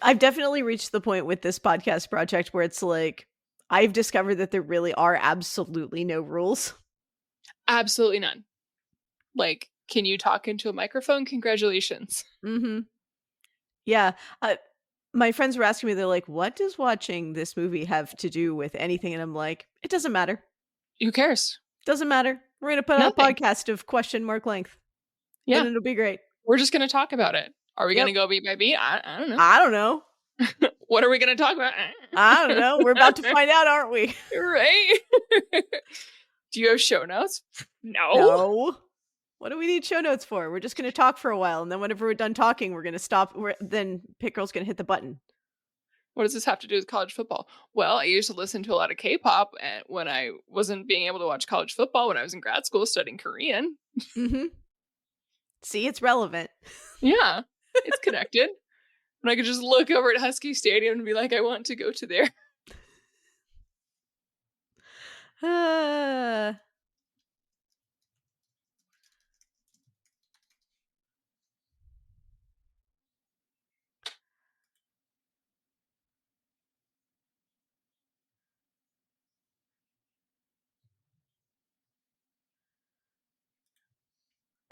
I've definitely reached the point with this podcast project where it's like I've discovered that there really are absolutely no rules. Absolutely none. Like, can you talk into a microphone? Congratulations. Mm-hmm. Yeah. My friends were asking me, they're like, what does watching this movie have to do with anything? And I'm like, it doesn't matter. Who cares? Doesn't matter. We're going to put out a podcast of question mark length. Yeah. And it'll be great. We're just going to talk about it. Are we going to go beat by beat? I don't know. I don't know. What are we going to talk about? I don't know. We're about to find out, aren't we? Right? Do you have show notes? No. What do we need show notes for? We're just going to talk for a while, and then whenever we're done talking, we're going to stop. Then Pitt Girl's going to hit the button. What does this have to do with college football? Well, I used to listen to a lot of K-pop when I wasn't being able to watch college football when I was in grad school studying Korean. Mm-hmm. See, it's relevant. Yeah, it's connected. And I could just look over at Husky Stadium and be like, I want to go to there.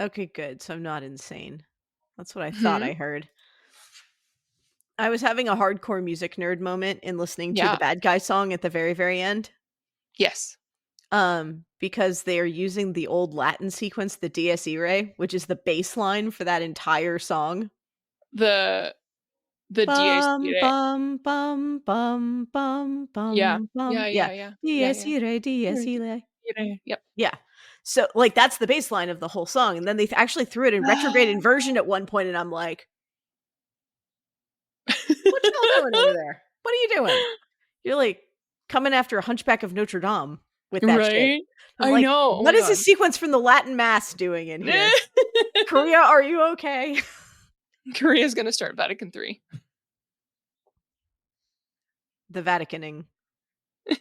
Okay, good. So I'm not insane. That's what I thought I heard. I was having a hardcore music nerd moment in listening to the Bad Guy song at the very, very end. Yes. Because they are using the old Latin sequence, the Dies Irae, which is the bass line for that entire song. The Dies Irae. Bum, bum, bum, bum, bum, yeah. Dies Irae, Dies Irae. Yep. Yeah. So, like, that's the bass line of the whole song. And then they actually threw it in retrograde inversion at one point, and I'm like, what y'all doing over there? What are you doing? You're like coming after a Hunchback of Notre Dame with that shit. I know. What is this sequence from the Latin Mass doing in here? Korea, are you okay? Korea's going to start Vatican III. The Vaticaning.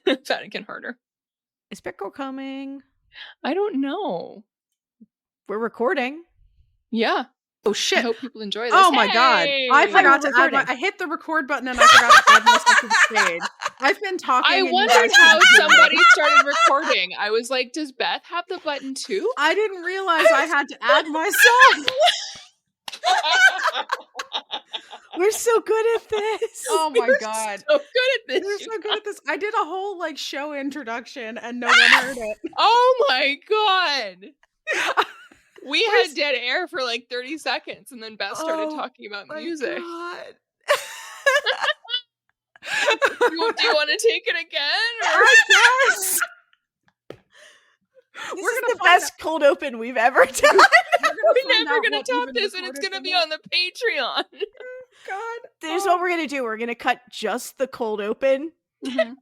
Vatican harder. Is Pitt Girl coming? I don't know. We're recording. Yeah. Oh shit! I hope people enjoy this. Oh my god! I forgot to add. I hit the record button and I forgot to add myself to the stage. I've been talking. I wondered how somebody started recording. I was like, "Does Beth have the button too?" I didn't realize I had to add myself. We're so good at this. Oh my god! So good at this. We're so good at this. I did a whole like show introduction and no one heard it. Oh my god! We had dead air for like 30 seconds, and then Beth started talking about music. God. Do you want to take it again? Or? I guess. This is the best cold open we've ever done. We're never going to top this, and it's going to be on the Patreon. God. There's what we're going to do. We're going to cut just the cold open. Mm-hmm.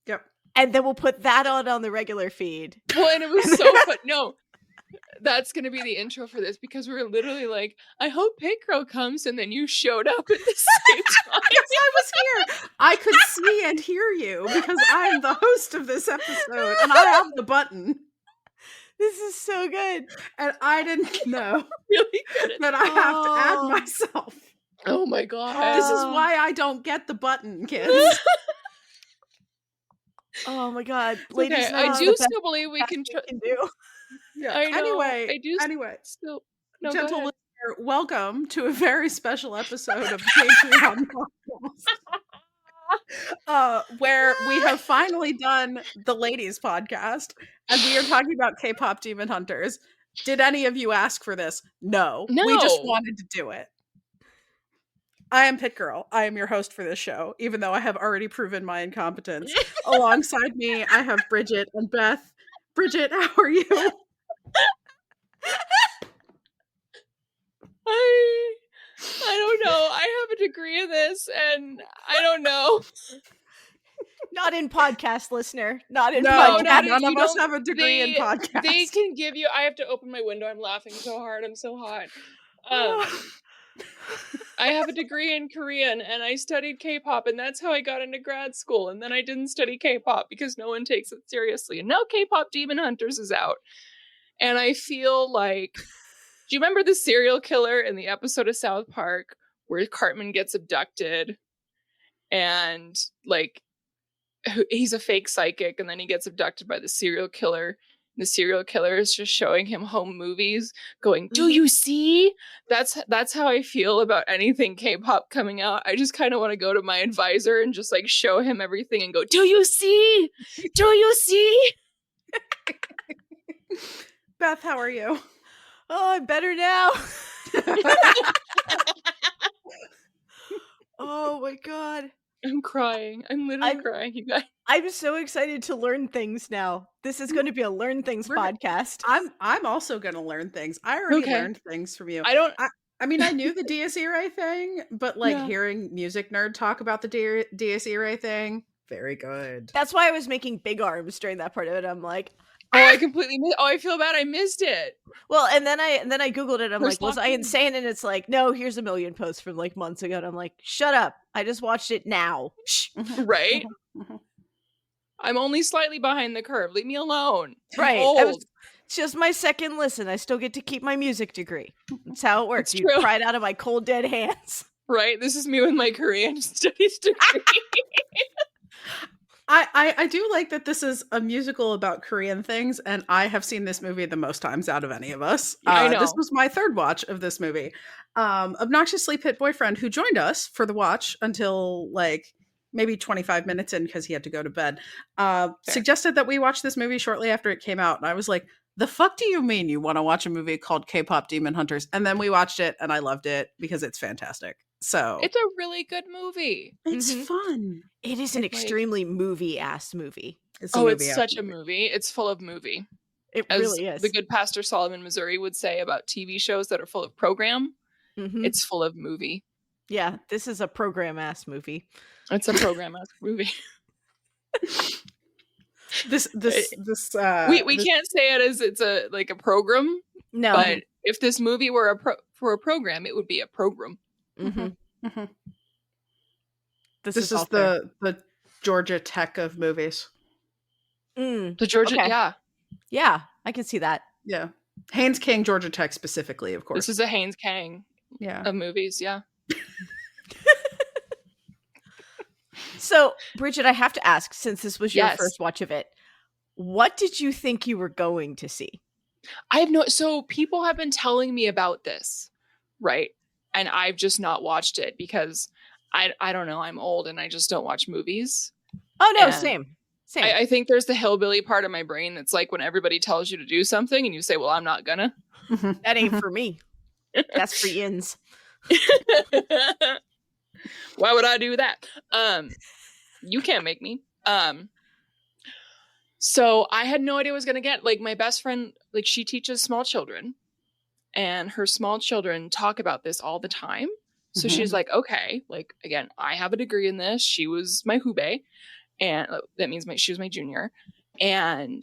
Yep. And then we'll put that on the regular feed. Well, and it was so fun. No. That's going to be the intro for this, because we're literally like, I hope Pitt Girl comes, and then you showed up at the same time. Yes, I was here. I could see and hear you because I'm the host of this episode and I have the button. This is so good. And I didn't know really good that I have to add myself. Oh my god. This is why I don't get the button, kids. Oh my god. Ladies, okay, I do still believe we can do. Yeah. I know. Anyway, still. No, gentle listener, welcome to a very special episode of the Patreon podcast, where we have finally done the ladies podcast, and we are talking about Kpop Demon Hunters. Did any of you ask for this? No. We just wanted to do it. I am Pitt Girl. I am your host for this show, even though I have already proven my incompetence. Alongside me, I have Brigit and Beth. Brigit, how are you? I don't know. I have a degree in this, and I don't know. Not in podcast, listener. Not in podcast. None of us have a degree in podcast. They can give you. I have to open my window. I'm laughing so hard. I'm so hot. I have a degree in Korean, and I studied K-pop, and that's how I got into grad school. And then I didn't study K-pop because no one takes it seriously. And now Kpop Demon Hunters is out, and I feel like, do you remember the serial killer in the episode of South Park where Cartman gets abducted and like he's a fake psychic, and then he gets abducted by the serial killer. The serial killer is just showing him home movies going, do you see? That's how I feel about anything K-pop coming out. I just kind of want to go to my advisor and just like show him everything and go, do you see? Do you see? Beth, how are you? Oh, I'm better now. Oh my god. I'm crying. I'm literally crying, you guys. I'm so excited to learn things now. This is going to be a learn things podcast. I'm also going to learn things. I already learned things from you. I mean, I knew the Dies Irae thing, but like hearing Music Nerd talk about the Dies Irae thing, very good. That's why I was making big arms during that part of it. I'm like, I completely missed. I feel bad. I missed it. Well, and then I Googled it. I'm like, was I insane? And it's like, no, here's a million posts from like months ago. And I'm like, shut up. I just watched it now. Right? I'm only slightly behind the curve. Leave me alone. Right. It's just my second listen. I still get to keep my music degree. That's how it works. You pry it out of my cold, dead hands. Right? This is me with my Korean studies degree. I do like that this is a musical about Korean things, and I have seen this movie the most times out of any of us. I know. This was my third watch of this movie. Obnoxiously Pitt boyfriend, who joined us for the watch until like maybe 25 minutes in because he had to go to bed, suggested that we watch this movie shortly after it came out. And I was like, the fuck do you mean you want to watch a movie called Kpop Demon Hunters? And then we watched it and I loved it because it's fantastic. So it's a really good movie. It's fun. It is an extremely movie-ass movie. It's such a movie. It's full of movie. It really is. The good Pastor Solomon Missouri would say about TV shows that are full of program. It's full of movie. Yeah, this is a program-ass movie. It's a program-ass movie. We can't say it as it's a like a program. No, but if this movie were for a program, it would be a program. This is the Georgia Tech of movies. The Georgia, yeah, I can see that. Yeah, Haynes King, Georgia Tech specifically, of course. This is a Haynes King, of movies. Yeah. So, Brigit, I have to ask, since this was your first watch of it, what did you think you were going to see? So people have been telling me about this, right? And I've just not watched it because I don't know, I'm old and I just don't watch movies. Oh no, same. I think there's the hillbilly part of my brain that's like when everybody tells you to do something and you say, well, I'm not gonna. That ain't for me. That's for yins. Why would I do that? You can't make me. So I had no idea what I was gonna get. Like my best friend, like she teaches small children, and her small children talk about this all the time. So she's like, okay, like again, I have a degree in this. She was my hube, and that means she was my junior. And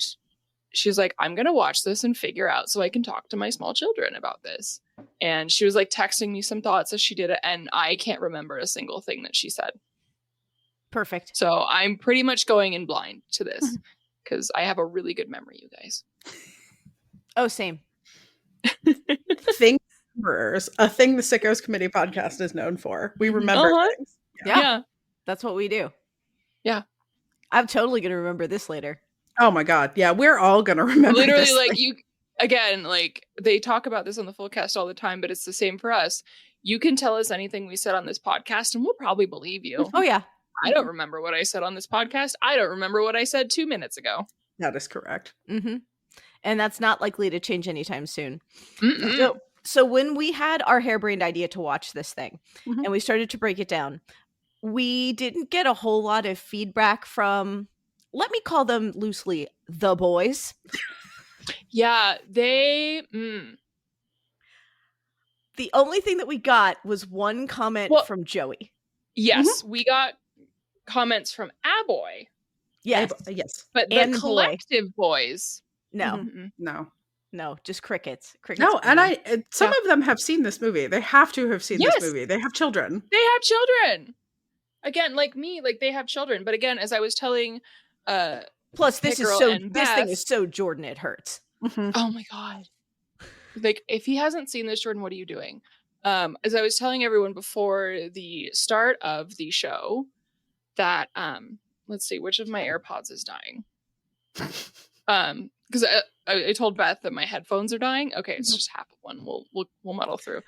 she's like, I'm gonna watch this and figure out so I can talk to my small children about this. And she was like texting me some thoughts as she did it, and I can't remember a single thing that she said. Perfect. So I'm pretty much going in blind to this because I have a really good memory, you guys. Oh, same. A thing the Sickos Committee podcast is known for. We remember things. Yeah. That's what we do. Yeah. I'm totally going to remember this later. Oh my God. Yeah. We're all going to remember literally this like thing. Again, like they talk about this on the full cast all the time, but it's the same for us. You can tell us anything we said on this podcast and we'll probably believe you. Oh yeah. I don't remember what I said on this podcast. I don't remember what I said 2 minutes ago. That is correct. And that's not likely to change anytime soon. So when we had our harebrained idea to watch this thing and we started to break it down, we didn't get a whole lot of feedback from, let me call them loosely, the boys. Yeah, The only thing that we got was one comment from Joey. Yes, we got comments from Aboy. Yes. Yes. But the collective boys. No. No, just crickets. No, and some of them have seen this movie. They have to have seen this movie. They have children. They have children. Again, like me, like they have children. But again, as I was telling plus this thing is so Jordan it hurts. Oh my God. Like if he hasn't seen this, Jordan, what are you doing? as I was telling everyone before the start of the show, that let's see, which of my AirPods is dying? Because I told Beth that my headphones are dying. Okay, it's just half of one. We'll muddle through.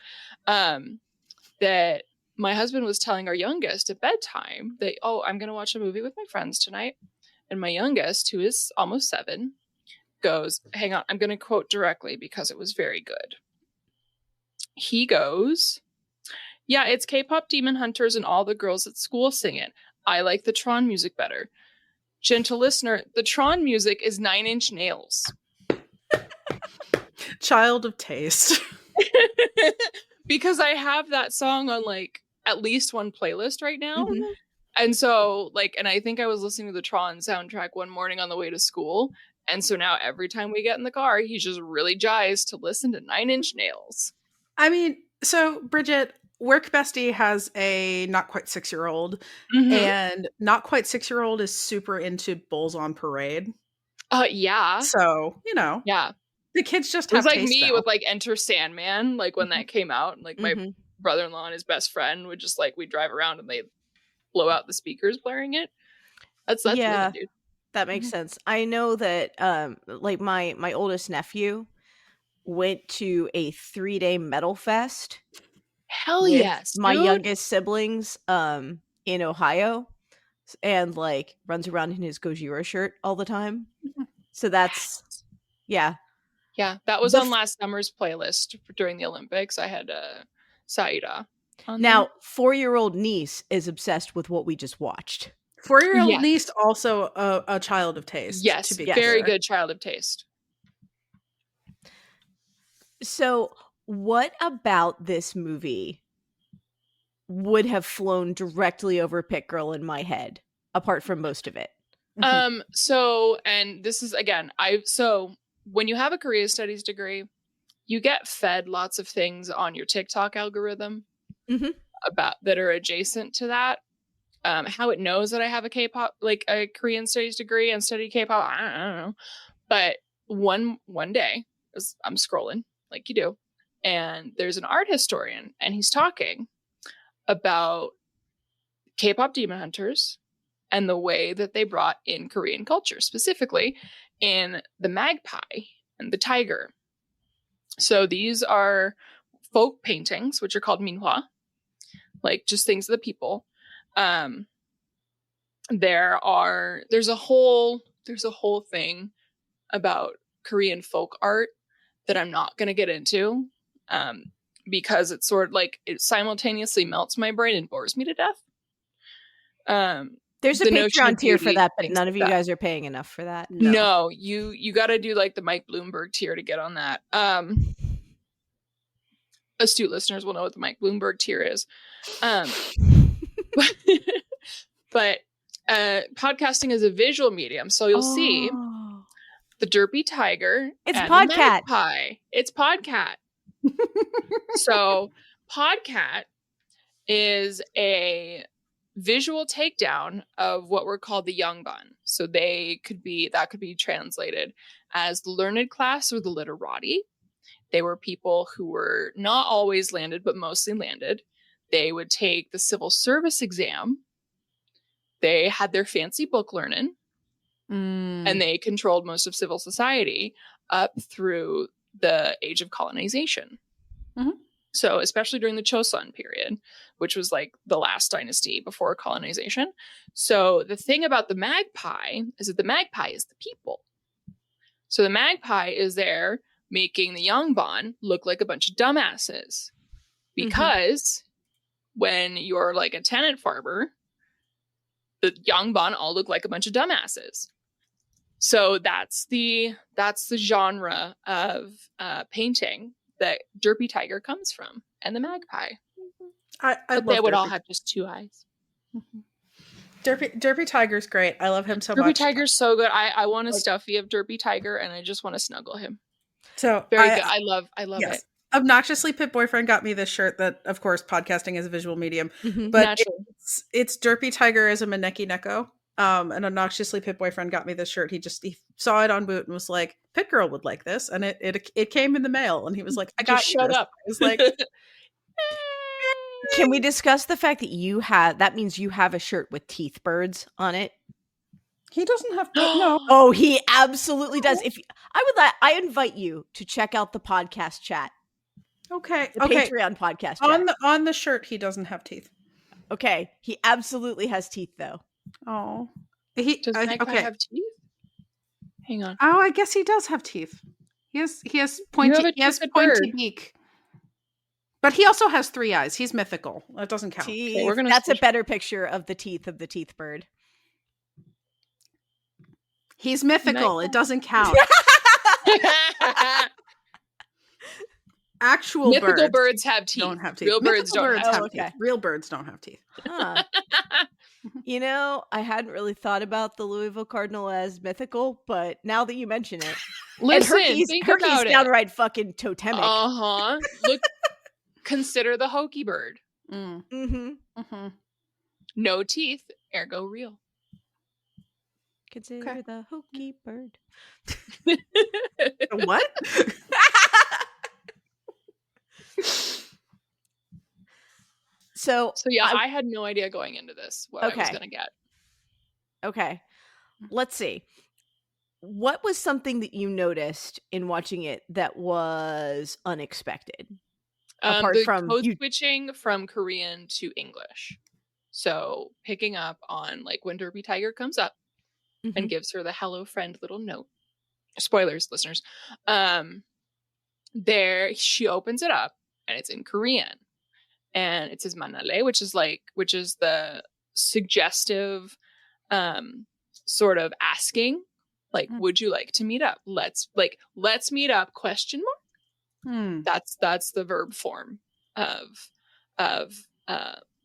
That my husband was telling our youngest at bedtime that, oh, I'm going to watch a movie with my friends tonight. And my youngest, who is almost 7, goes, hang on, I'm going to quote directly because it was very good. He goes, yeah, it's K-pop Demon Hunters and all the girls at school sing it. I like the Tron music better. Gentle listener, the Tron music is 9 Inch Nails. Child of taste. Because I have that song on like at least one playlist right now. Mm-hmm. And so and I think I was listening to the Tron soundtrack one morning on the way to school. And so now every time we get in the car, he's just really jazzed to listen to 9 Inch Nails. I mean, so Brigit, work bestie has a not quite 6-year-old, and not quite 6-year-old is super into Bulls on Parade. Yeah. So, yeah, the kids just have have taste me now. with like Enter Sandman, like when that came out, and like my brother-in-law and his best friend would just we drive around and they blow out the speakers blaring it. That's yeah, me, dude. That makes sense. I know that my oldest nephew went to a 3-day metal fest. Hell yes, my dude. youngest siblings in Ohio, and runs around in his Gojira shirt all the time. So that's yeah, that was on last summer's playlist during the Olympics. I had Saida on now there. 4-year-old niece is obsessed with what we just watched. 4-year-old niece also a child of taste. Yes, to be very good child of taste. So what about this movie would have flown directly over Pitt Girl in my head, apart from most of it? So, and this is again, when you have a Korea studies degree, you get fed lots of things on your TikTok algorithm about that are adjacent to that. How it knows that I have a K-pop, a Korean studies degree and study K-pop, I don't know. But one day, I'm scrolling like you do, and there's an art historian, and he's talking about K-pop Demon Hunters and the way that they brought in Korean culture, specifically in the magpie and the tiger. So these are folk paintings, which are called minhwa, just things of the people. There's a whole thing about Korean folk art that I'm not going to get into, because it's sort of it simultaneously melts my brain and bores me to death. There's a Patreon tier for that, but none of you guys are paying enough for that. No, you got to do the Mike Bloomberg tier to get on that. Astute listeners will know what the Mike Bloomberg tier is. But podcasting is a visual medium, so you'll see the derpy tiger. It's Podcat. It's Podcat. So Podcat is a visual takedown of what were called the Yongbun. So that could be translated as the learned class or the literati. They were people who were not always landed, but mostly landed. They would take the civil service exam. They had their fancy book learning, and they controlled most of civil society up through the age of colonization. So especially during the Chosun period, which was the last dynasty before colonization. So the thing about the magpie is that the magpie is the people. So the magpie is there making the Yongbun look like a bunch of dumbasses. Because when you're a tenant farmer, the Yongbun all look like a bunch of dumbasses. So that's the genre of painting that Derpy Tiger comes from, and the magpie. But they would all have just 2 eyes. Derpy Tiger's great. I love him so much. Derpy Tiger's so good. I want a stuffy of Derpy Tiger, and I just want to snuggle him. So very good. I love it. Obnoxiously Pit Boyfriend got me this shirt that, of course, podcasting is a visual medium, but it's Derpy Tiger as a Maneki Neko. And Obnoxiously Pit Boyfriend got me this shirt. He saw it on Boot and was like, Pit Girl would like this, and it came in the mail, and he was like, I got just shut up. I was like, Can we discuss the fact that that means you have a shirt with teeth birds on it? He doesn't have no. Oh, he absolutely does. I invite you to check out the podcast chat. Okay. The Patreon podcast chat. On the shirt, he doesn't have teeth. Okay. He absolutely has teeth though. Oh. Does Magpie have teeth? Hang on. Oh, I guess he does have teeth. He has pointy beak. But he also has 3 eyes. He's mythical. That doesn't count. Okay, that's a better picture of the teeth bird. He's mythical. It doesn't count. Actual mythical birds have teeth. Don't have teeth. Real birds don't have teeth. Real birds don't have teeth. Huh. You know, I hadn't really thought about the Louisville Cardinal as mythical, but now that you mention it, listen, Hercules downright fucking totemic. Look, consider the Hokey bird. No teeth, ergo real. Consider the Hokey bird. What? So yeah, I had no idea going into this what I was going to get. Okay. Let's see. What was something that you noticed in watching it that was unexpected? Apart from code switching from Korean to English. So picking up on like when Derby Tiger comes up and gives her the hello friend little note. Spoilers, listeners. There she opens it up and it's in Korean. And it says manale, which is the suggestive sort of asking, like, would you like to meet up? Let's meet up, question mark. That's the verb form of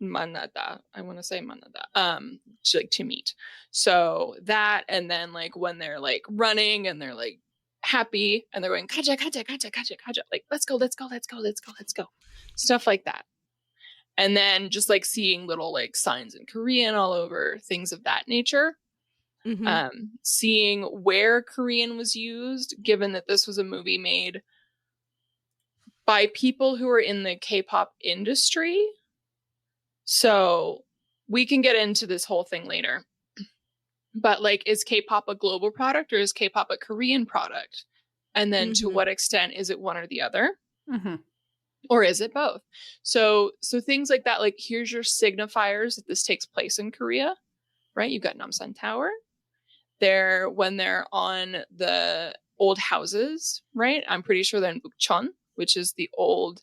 manada. I want to say manada. To meet. So that, and then like when they're like running and they're like happy and they're going kaja kaja kaja kaja kaja, like let's go. Stuff like that. And then just like seeing little like signs in Korean all over, things of that nature. Seeing where Korean was used, given that this was a movie made by people who are in the K-pop industry. So we can get into this whole thing later. But like, is K-pop a global product or is K-pop a Korean product? And then to what extent is it one or the other? Or is it both? So things like that, like here's your signifiers that this takes place in Korea, right? You've got Namsan Tower. When they're on the old houses, right? I'm pretty sure they're in Bukchon, which is the old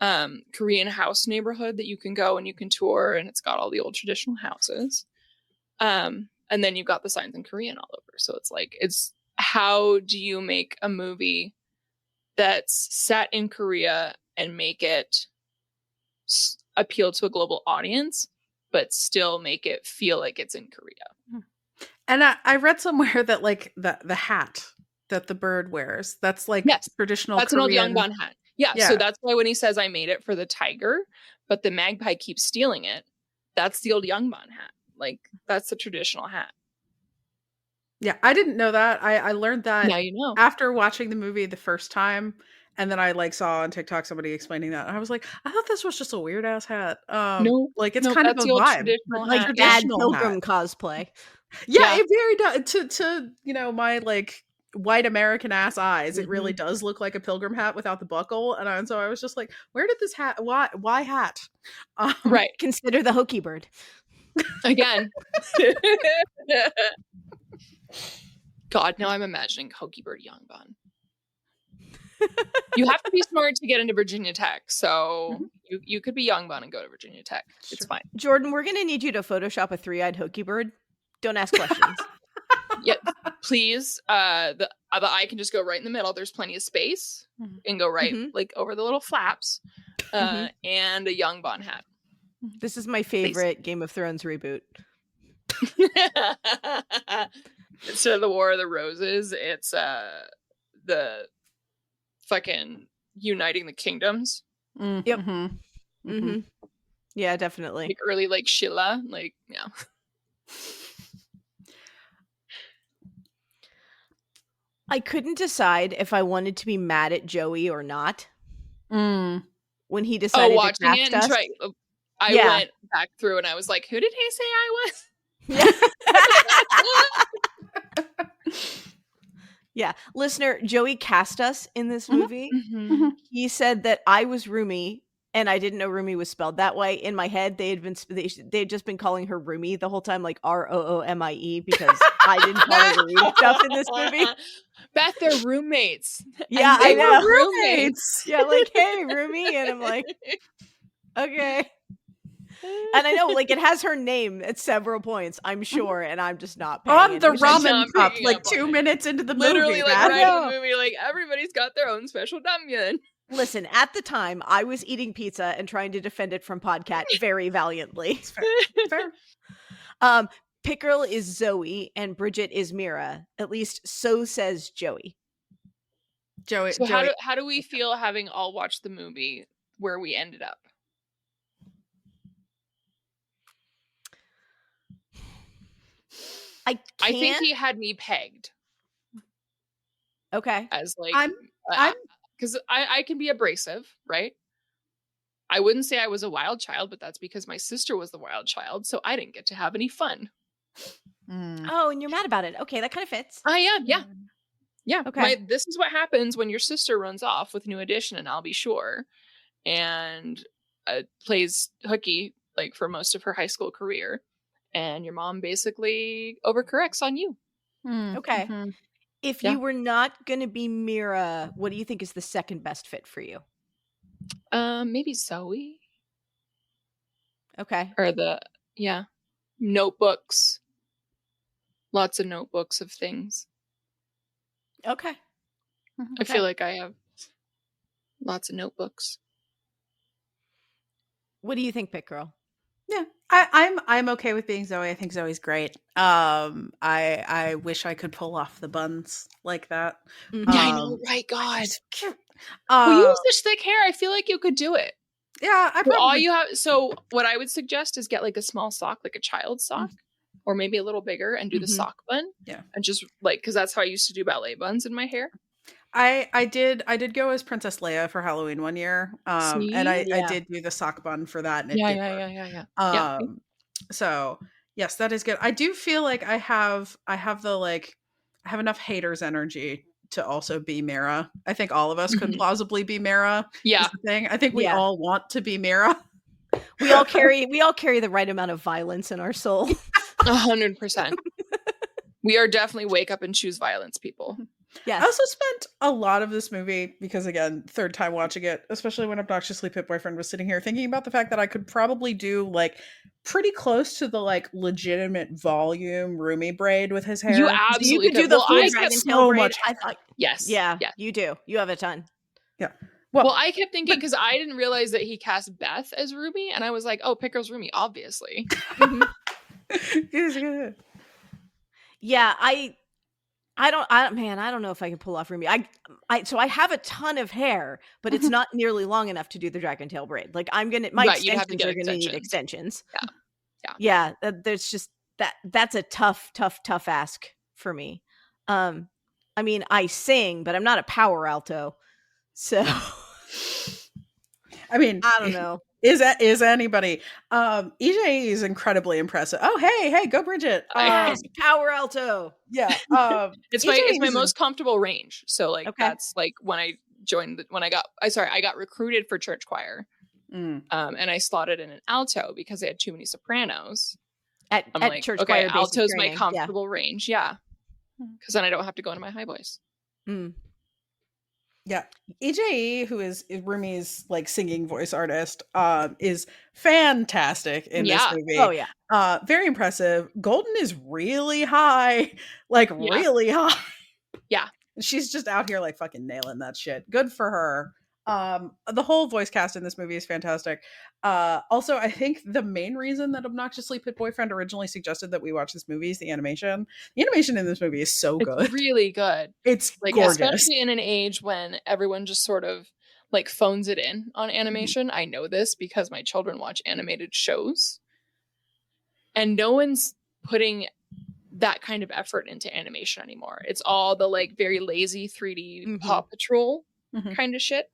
Korean house neighborhood that you can go and you can tour, and it's got all the old traditional houses. And then you've got the signs in Korean all over. So it's how do you make a movie that's set in Korea and make it appeal to a global audience, but still make it feel like it's in Korea. And I read somewhere that like the hat that the bird wears, that's like traditional that's Korean. an old Yongbon hat. Yeah, so that's why when he says I made it for the tiger, but the magpie keeps stealing it, that's the old Yongbon hat. Like that's the traditional hat. Yeah, I didn't know that. I learned that now you know. After watching the movie the first time. And then I like saw on TikTok somebody explaining that. And I was like, I thought this was just a weird ass hat. No, like it's kind of a vibe, like dad pilgrim cosplay. Yeah, it very does. To my like white American ass eyes, it really does look like a pilgrim hat without the buckle. And so I was just like, where did this hat? Why hat? Right. Consider the Hokey bird again. God, now I'm imagining Hokey bird Yongbon. You have to be smart to get into Virginia Tech, so you could be Yongbon and go to Virginia Tech. It's fine. Jordan, we're gonna need you to Photoshop a 3-eyed Hokey bird. Don't ask questions. Yeah, please. The eye can just go right in the middle. There's plenty of space and go right like over the little flaps. And a Yongbon hat. This is my favorite Game of Thrones reboot. Instead of the War of the Roses, it's the fucking uniting the kingdoms. Yep. Yeah, definitely. Like early like Sheila, like yeah. I couldn't decide if I wanted to be mad at Joey or not. When he decided to cast us. I went back through and I was like, who did he say I was? Yeah. Listener, Joey cast us in this movie. Mm-hmm. He said that I was Rumi, and I didn't know Rumi was spelled that way. In my head, they had just been calling her Rumi the whole time, like Roomie, because I didn't follow the reading stuff in this movie. Beth, they're roommates. Yeah, I know. Roommates. Yeah, like, hey, Rumi. And I'm like, okay. And I know, like, it has her name at several points, I'm sure, and I'm just not paying on the attention. ramen cup, like 2 minutes into the literally, movie. like, right in the movie, like, everybody's got their own special damyeon. Listen, at the time, I was eating pizza and trying to defend it from Podcat very valiantly. Fair. Pitt Girl is Zoe, and Brigit is Mira. At least so says Joey. Joey. So how do we feel having all watched the movie where we ended up? I think he had me pegged. Okay. As like, I'm because I can be abrasive, right? I wouldn't say I was a wild child, but that's because my sister was the wild child, so I didn't get to have any fun. Oh, and you're mad about it. Okay, that kind of fits. I am, yeah. Yeah. Okay. This is what happens when your sister runs off with New Edition, and I'll be sure, and plays hooky like for most of her high school career, and your mom basically overcorrects on you. Okay. Mm-hmm. If you were not going to be Mira, what do you think is the second best fit for you? Maybe Zoe. Okay. Or notebooks. Lots of notebooks of things. Okay. I feel like I have lots of notebooks. What do you think, Pitt Girl? Yeah, I'm okay with being Zoe. I think Zoe's great. I wish I could pull off the buns like that. Yeah, I know, right? God. Well, you have such thick hair. I feel like you could do it. Yeah, I probably. So what I would suggest is get like a small sock, like a child's sock, or maybe a little bigger, and do the sock bun. Yeah, and just like, because that's how I used to do ballet buns in my hair. I did go as Princess Leia for Halloween one year, and I did do the sock bun for that. And Yeah. So yes, that is good. I do feel like I have enough haters energy to also be Mira. I think all of us could plausibly be Mira. Yeah, is the thing. I think we all want to be Mira. We all carry the right amount of violence in our soul. 100%. We are definitely wake up and choose violence people. Yes. I also spent a lot of this movie, because again, third time watching it, especially when Obnoxiously Pit Boyfriend was sitting here, thinking about the fact that I could probably do like pretty close to the like legitimate volume Rumi braid with his hair. You absolutely could do the full I dragon get tail so braid. much. I thought, yes. Yeah, you do. You have a ton. Yeah. Well, I kept thinking, because I didn't realize that he cast Beth as Rumi, and I was like, oh, Pitt Girl's Rumi, obviously. Yeah, I don't know if I can pull off Rumi. So I have a ton of hair, but it's not nearly long enough to do the dragon tail braid. Like my extensions are going to need extensions. Yeah. There's just that's a tough ask for me. I mean, I sing, but I'm not a power alto. So I mean, I don't know. Is anybody? EJ is incredibly impressive. Oh, hey, go Brigit. Power alto. Yeah. It's my most comfortable range. So like that's like when I got recruited for church choir. And I slotted in an alto because I had too many sopranos. At church choir, alto's my comfortable range. Yeah. Because then I don't have to go into my high voice. Yeah, EJE, who is Rumi's like singing voice artist, is fantastic in this movie. Oh yeah, very impressive. Golden is really high, really high. Yeah, she's just out here like fucking nailing that shit. Good for her. The whole voice cast in this movie is fantastic. Also, I think the main reason that Obnoxiously Pit Boyfriend originally suggested that we watch this movie is the animation. The animation in this movie is so good. It's really good. It's like gorgeous. Especially in an age when everyone just sort of like phones it in on animation. I know this because my children watch animated shows. And no one's putting that kind of effort into animation anymore. It's all the like very lazy 3D Paw Patrol kind of shit.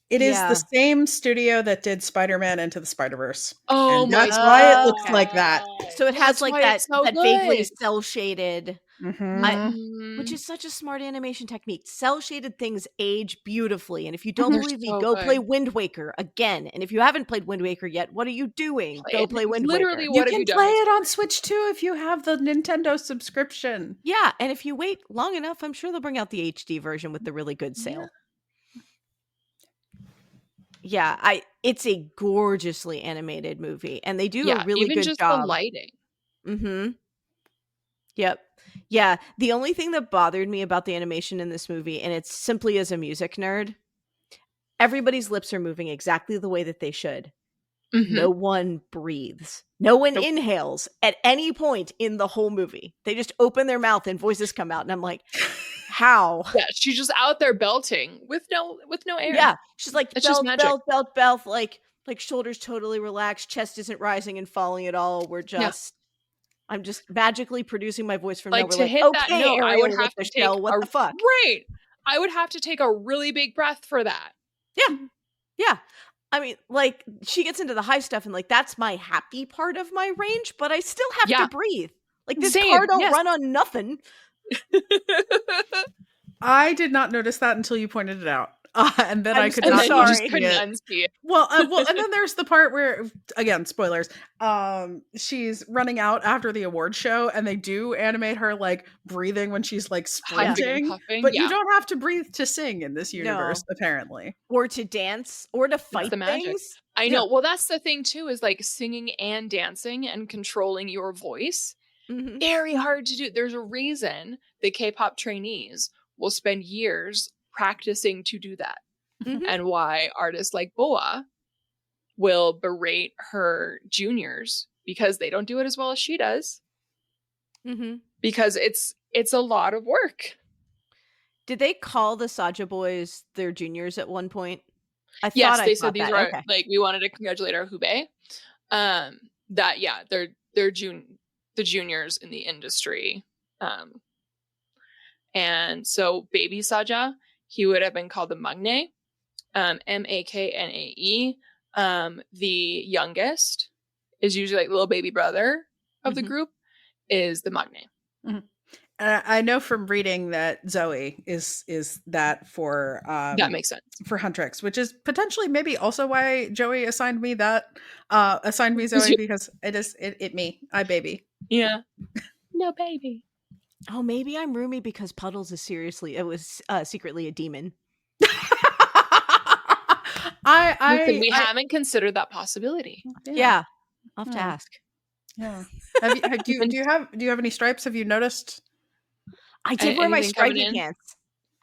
It is the same studio that did Spider-Man Into the Spider-Verse. Oh, and that's why it looks like that. So it has like that vaguely cell shaded, which is such a smart animation technique. Cell shaded things age beautifully, and if you don't believe me, go play Wind Waker again. And if you haven't played Wind Waker yet, what are you doing? Go play Wind Waker. You can play it on Switch too if you have the Nintendo subscription. Yeah, and if you wait long enough, I'm sure they'll bring out the HD version with the really good sale. Yeah, it's a gorgeously animated movie, and they do a really good just job. The lighting. Mm-hmm. Yep. Yeah. The only thing that bothered me about the animation in this movie, and it's simply as a music nerd, everybody's lips are moving exactly the way that they should. No one breathes. No one inhales at any point in the whole movie. They just open their mouth and voices come out, and I'm like, how? Yeah, she's just out there belting with no air. Yeah, she's like belt, like shoulders totally relaxed, chest isn't rising and falling at all. I'm just magically producing my voice from nowhere. To hit that note, I would have to take what the fuck? Right, I would have to take a really big breath for that. Yeah. I mean, like, she gets into the high stuff, and like that's my happy part of my range, but I still have to breathe. Like this car don't run on nothing. I did not notice that until you pointed it out. And then I couldn't unsee it. Well, and then there's the part where, again, spoilers, she's running out after the award show, and they do animate her like breathing when she's like sprinting, but you don't have to breathe to sing in this universe, apparently, or to dance, or to fight the magic. Things. I know. Well, that's the thing too, is like singing and dancing and controlling your voice. Very hard to do. There's a reason the K-pop trainees will spend years practicing to do that, and why artists like Boa will berate her juniors because they don't do it as well as she does, because it's a lot of work. Did they call the Saja boys their juniors at one point? Yes, they said these were like, we wanted to congratulate our Hubei, that they're the juniors in the industry, and so baby Saja, he would have been called the Maknae, Maknae. The youngest is usually like little baby brother of the group is the Maknae. I know from reading that Zoe is that for that makes sense for Huntrix, which is potentially maybe also why Joey assigned me Zoe, because it me, I baby. Yeah. No baby. Oh, maybe I'm roomy because Puddles is secretly a demon. We haven't considered that possibility. Yeah. I'll have to ask. Yeah. Do you have any stripes? Have you noticed? I did wear my stripy pants.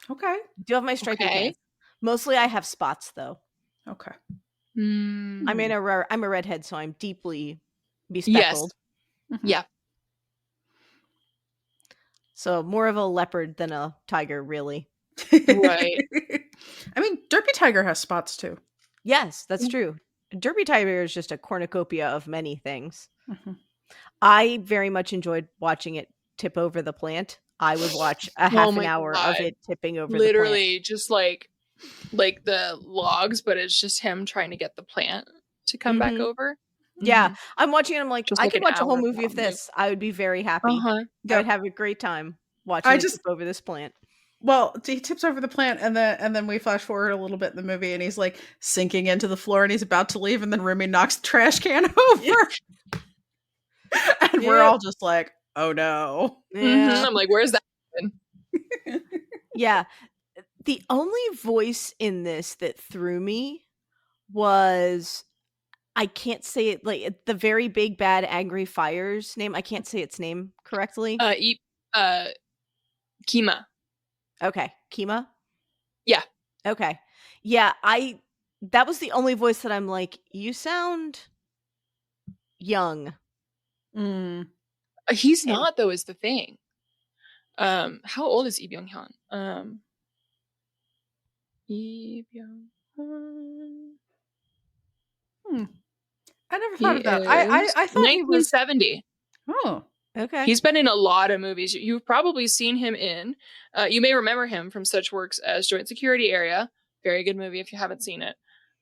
Okay. Do have my stripy pants. Mostly I have spots though. Okay. I'm a redhead, so I'm deeply bespeckled. Yes. Yeah. So more of a leopard than a tiger, really. Right. I mean, Derpy Tiger has spots too. Yes, that's true. Derpy Tiger is just a cornucopia of many things. I very much enjoyed watching it tip over the plant. I would watch a half an hour of it tipping over literally the plant. Just like the logs, but it's just him trying to get the plant to come back over. Yeah, I'm watching it. I'm like, I could watch a whole movie of this. I would be very happy. I would have a great time watching it tip over this plant. Well, he tips over the plant, and then we flash forward a little bit in the movie, and he's like sinking into the floor, and he's about to leave, and then Rumi knocks the trash can over, and we're all just like, "Oh no!" Yeah. I'm like, "Where's that?" Yeah, the only voice in this that threw me was, I can't say it, like the very big bad angry fire's name. I can't say its name correctly. Kima. Okay, Kima? Yeah. Okay. Yeah, that was the only voice that I'm like, you sound young. He's not, though, is the thing. How old is Lee Byung-hyun? Lee Byung-hyun. I never thought of that. I thought 1970. He was... Oh. Okay. He's been in a lot of movies. You've probably seen him in, you may remember him from such works as Joint Security Area, Very good movie if you haven't seen it.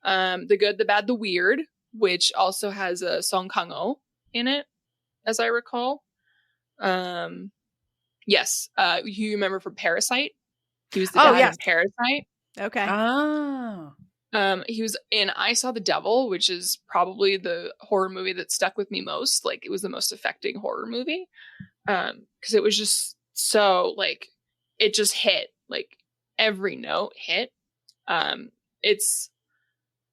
The Good, the Bad, the Weird, which also has a Song Kang-ho in it, as I recall. Yes. You remember from Parasite? He was the dad in Parasite. Okay. Oh. He was in I Saw the Devil, which is probably the horror movie that stuck with me most. Like, it was the most affecting horror movie. Because it was just so, like, it just hit. Like, every note hit. It's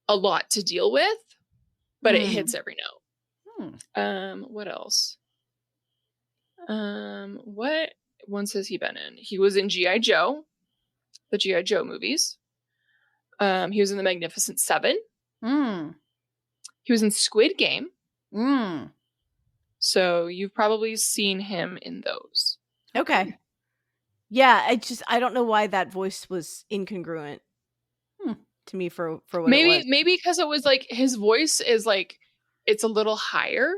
a lot to deal with, but it hits every note. What else? What ones has he been in? He was in G.I. Joe, the G.I. Joe movies. He was in The Magnificent Seven. He was in Squid Game. So you've probably seen him in those. Okay. Yeah, I don't know why that voice was incongruent to me for what it was. Maybe because it was like his voice is like it's a little higher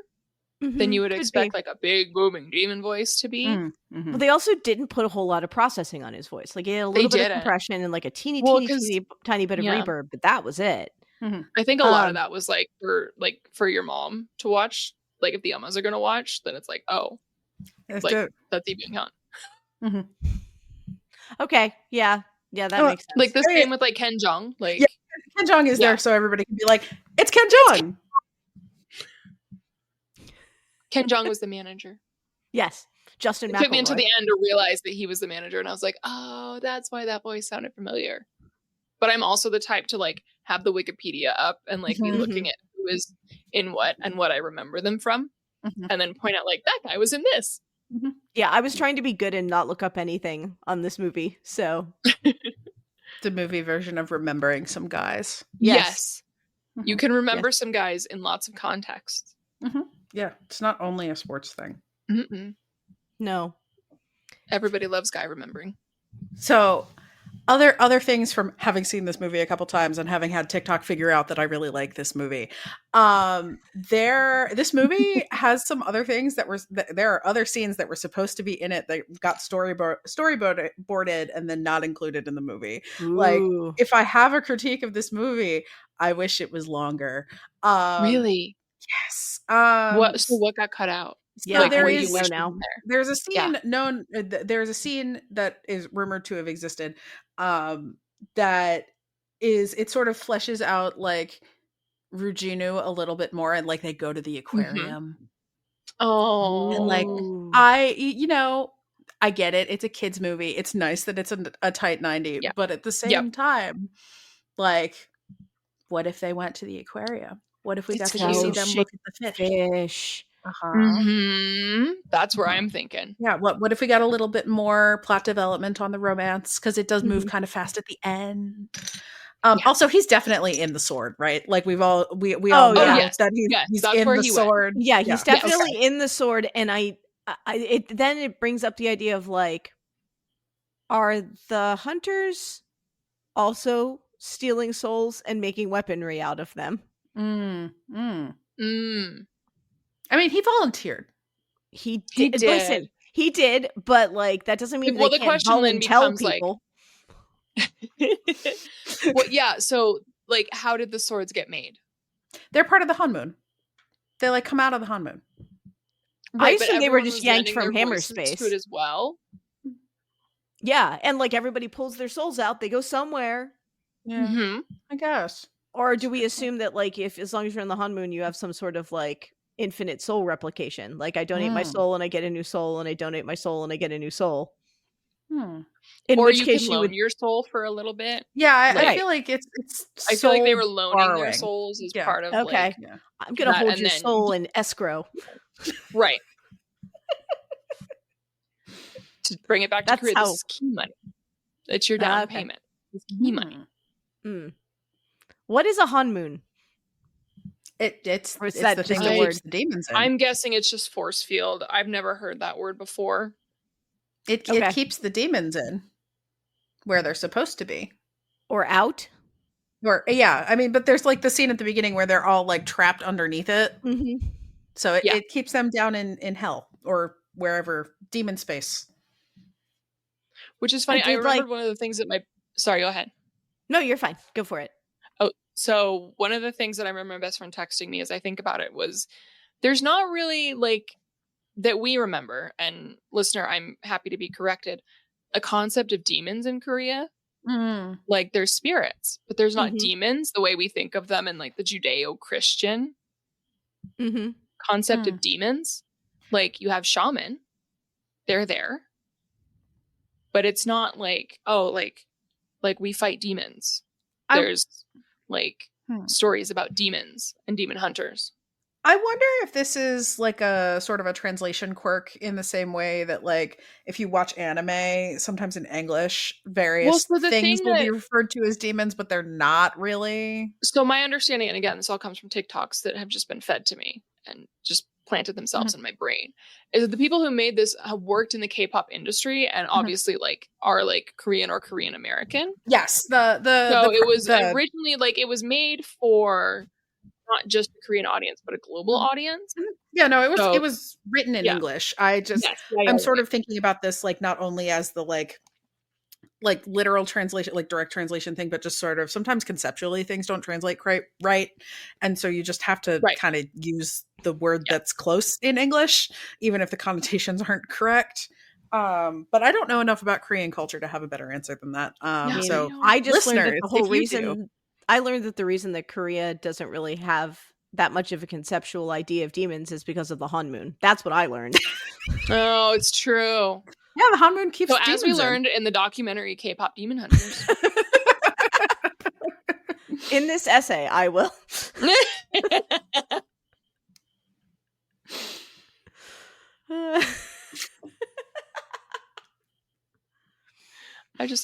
than you would expect like a big booming demon voice to be. Well, they also didn't put a whole lot of processing on his voice. Like, he had a little bit of compression and like a teeny tiny bit of reverb, but that was it. I think a lot of that was like for your mom to watch. Like, if the Ummas are gonna watch, then it's like, oh, that's Lee Byung-hun. Okay, yeah, that makes sense. Like, this game with like Ken Jeong, like Ken Jeong is there, so everybody can be like, it's Ken Jeong. Ken Jeong was the manager. Yes, Justin. It took me until the end to realize that he was the manager, and I was like, oh, that's why that voice sounded familiar. But I'm also the type to like have the Wikipedia up and like be looking at who is in what and what I remember them from, and then point out like that guy was in this. Yeah, I was trying to be good and not look up anything on this movie. So the movie version of remembering some guys. Yes. You can remember some guys in lots of contexts. Yeah, it's not only a sports thing. No, everybody loves guy remembering. So other things from having seen this movie a couple times and having had TikTok figure out that I really like this movie. This movie has some other things there are other scenes that were supposed to be in it that got storyboarded and then not included in the movie. Ooh. Like, if I have a critique of this movie, I wish it was longer. Really? Yes. What got cut out? Yeah, like, there's a scene known. There's a scene that is rumored to have existed. That is, it sort of fleshes out like Rujinu a little bit more, and like they go to the aquarium. Oh, and like I get it. It's a kids movie. It's nice that it's a tight 90, but at the same time, like, what if they went to the aquarium? What if we got to go see them look at the fish? That's where I'm thinking. Yeah. What if we got a little bit more plot development on the romance, because it does move kind of fast at the end. Also, he's definitely in the sword, right? Like, we all know that he's in the sword. Yeah, he's definitely in the sword, and it brings up the idea of like, are the hunters also stealing souls and making weaponry out of them? I mean, he volunteered. He did. Listen, he did, but like, that doesn't mean the question then becomes people. Like, so like, how did the swords get made? They're part of the Hanmoon. They like come out of the Hanmoon. Right, I assume they were just yanked from Hammerspace to it as well. Yeah, and like, everybody pulls their souls out, they go somewhere. Yeah, I guess. Or do we assume that like, as long as you're in the Hanmoon, you have some sort of like infinite soul replication? Like, I donate my soul and I get a new soul, and I donate my soul and I get a new soul. In which case you loan your soul for a little bit. Yeah, I feel like it's. I feel like they were loaning their souls as part of. Okay, like, I'm gonna hold your soul in escrow. Right. To bring it back to Korea, this is key money. It's your down payment. It's key money. What is a Hanmoon? It's the thing that keeps the demons in. I'm guessing it's just force field. I've never heard that word before. It keeps the demons in where they're supposed to be, or out. Or I mean, but there's like the scene at the beginning where they're all like trapped underneath it. So it keeps them down in hell or wherever, demon space. Which is funny. I remembered one of the things that sorry, go ahead. No, you're fine. Go for it. Oh, so one of the things that I remember my best friend texting me as I think about it was there's not really like that we remember, and listener, I'm happy to be corrected, a concept of demons in Korea. Like there's spirits, but there's not demons the way we think of them in like the Judeo-Christian concept of demons. Like you have shaman, they're there, but it's not like, oh, like we fight demons. There's like stories about demons and demon hunters. I wonder if this is like a sort of a translation quirk in the same way that like if you watch anime, sometimes in English, various things will be referred to as demons, but they're not really. So my understanding, and again, this all comes from TikToks that have just been fed to me and just planted themselves in my brain, is that the people who made this have worked in the K-pop industry and obviously like are like Korean or Korean American. Yes. It was originally like it was made for not just a Korean audience, but a global audience. Yeah, no, it was written in English. I'm sort of thinking about this like not only as the like literal translation, like direct translation thing, but just sort of sometimes conceptually things don't translate quite right. And so you just have to kind of use the word that's close in English, even if the connotations aren't correct. But I don't know enough about Korean culture to have a better answer than that. So I just learned that the whole reason I learned that the reason that Korea doesn't really have that much of a conceptual idea of demons is because of the Hanmoon. That's what I learned. Oh, it's true. Yeah, the Hanmoon keeps demons as we learned in the documentary Kpop Demon Hunters. In this essay, I will.